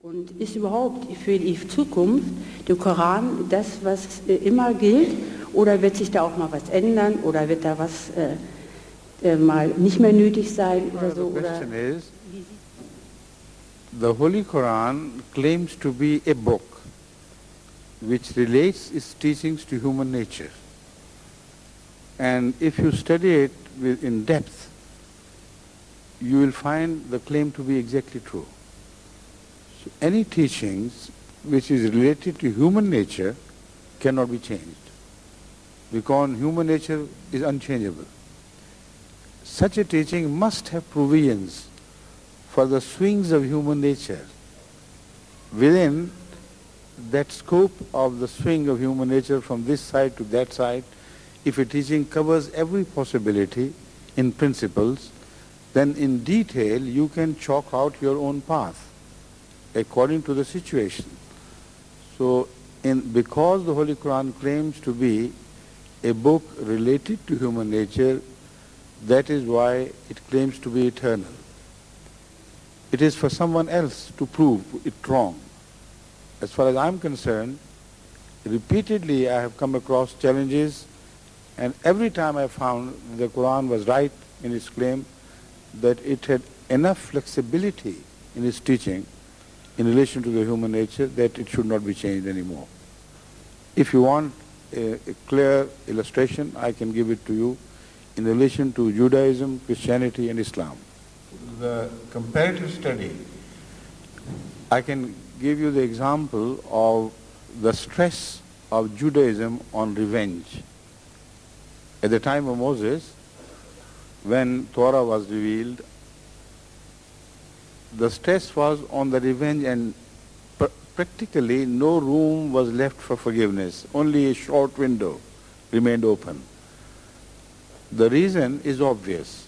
Und ist überhaupt für die Zukunft der Koran das, was immer gilt, oder wird sich da auch mal was ändern, oder wird da was mal nicht mehr nötig sein oder so? The question is, the Holy Quran claims to be a book which relates its teachings to human nature. And if you study it in depth, you will find the claim to be exactly true. So any teachings which is related to human nature cannot be changed, because human nature is unchangeable. Such a teaching must have provisions for the swings of human nature. Within that scope of the swing of human nature from this side to that side, if a teaching covers every possibility in principles, then in detail you can chalk out your own path according to the situation. So because the Holy Quran claims to be a book related to human nature, that is why it claims to be eternal. It is for someone else to prove it wrong. As far as I'm concerned, repeatedly I have come across challenges, and every time I found the Quran was right in its claim that it had enough flexibility in its teaching in relation to the human nature that it should not be changed anymore. If you want a clear illustration, I can give it to you in relation to Judaism, Christianity and Islam. The comparative study, I can give you the example of the stress of Judaism on revenge. At the time of Moses, when Torah was revealed, the stress was on the revenge, and practically no room was left for forgiveness. Only a short window remained open. The reason is obvious.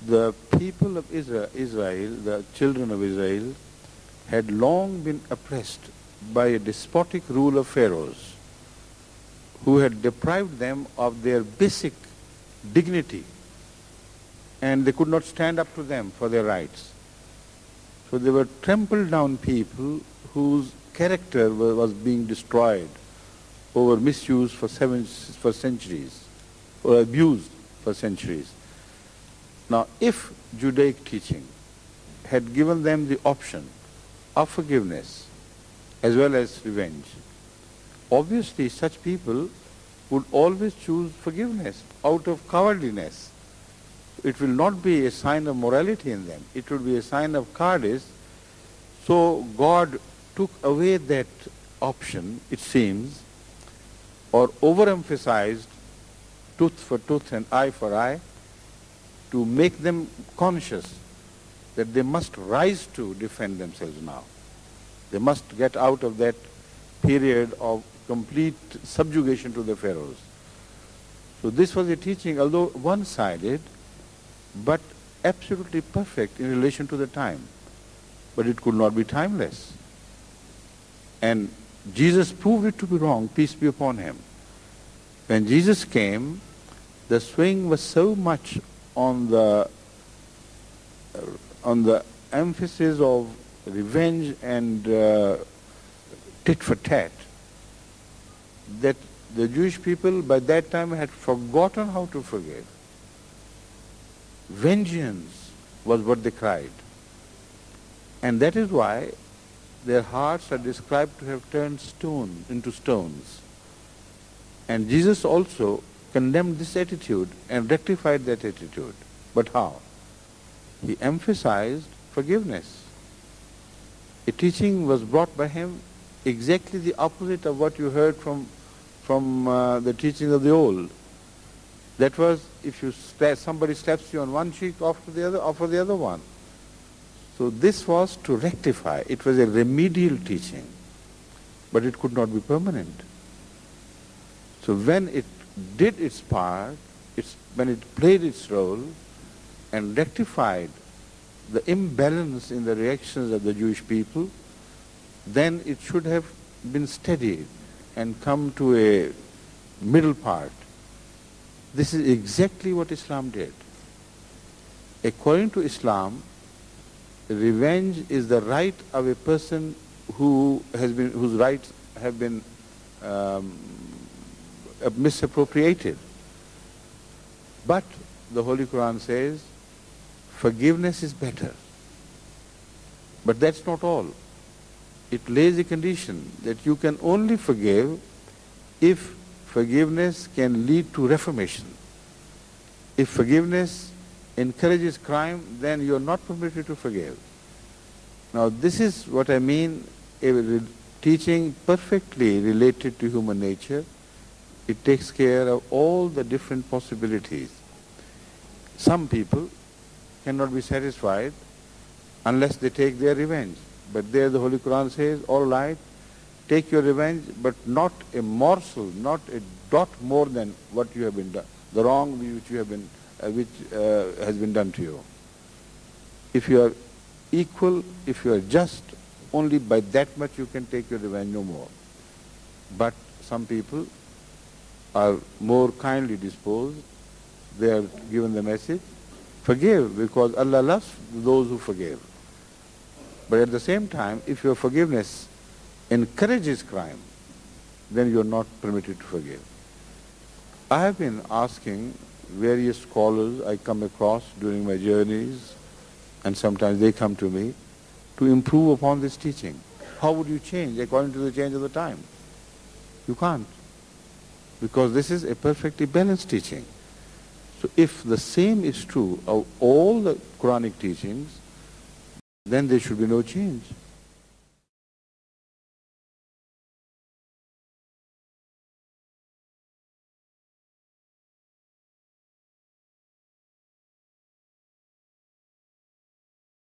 The people of Israel, the children of Israel, had long been oppressed by a despotic rule of pharaohs who had deprived them of their basic dignity, and they could not stand up to them for their rights. So they were trampled down people whose character was being destroyed over misuse for centuries, or abused for centuries. Now, if Judaic teaching had given them the option of forgiveness as well as revenge, obviously such people would always choose forgiveness out of cowardliness. It will not be a sign of morality in them. It will be a sign of cowardice. So God took away that option, it seems, or overemphasized tooth for tooth and eye for eye, to make them conscious that they must rise to defend themselves now. They must get out of that period of complete subjugation to the pharaohs. So this was a teaching, although one-sided, but absolutely perfect in relation to the time. But it could not be timeless. And Jesus proved it to be wrong, peace be upon him. When Jesus came, the swing was so much on the emphasis of revenge and tit for tat, that the Jewish people by that time had forgotten how to forgive. Vengeance was what they cried. And that is why their hearts are described to have turned stone into stones. And Jesus also condemned this attitude and rectified that attitude. But how? He emphasized forgiveness. A teaching was brought by him exactly the opposite of what you heard from the teachings of the old. That was, if somebody slaps you on one cheek, offer the other one. So this was to rectify. It was a remedial teaching, but it could not be permanent. So when it did its part, when it played its role and rectified the imbalance in the reactions of the Jewish people, then it should have been steadied and come to a middle part. This is exactly what Islam did. According to Islam, revenge is the right of a person whose rights have been misappropriated. But the Holy Quran says forgiveness is better. But that's not all. It lays a condition that you can only forgive if forgiveness can lead to reformation. If forgiveness encourages crime, then you are not permitted to forgive. Now this is what I mean, a teaching perfectly related to human nature. It takes care of all the different possibilities. Some people cannot be satisfied unless they take their revenge. But there the Holy Quran says, all right, take your revenge, but not a morsel, not a dot more than what you have been done, the wrong which you have been, has been done to you. If you are equal, if you are just, only by that much you can take your revenge, no more. But some people are more kindly disposed. They are given the message, forgive, because Allah loves those who forgive. But at the same time, if your forgiveness encourages crime, then you are not permitted to forgive. I have been asking various scholars I come across during my journeys, and sometimes they come to me, to improve upon this teaching. How would you change according to the change of the time? You can't, because this is a perfectly balanced teaching. So if the same is true of all the Quranic teachings, then there should be no change.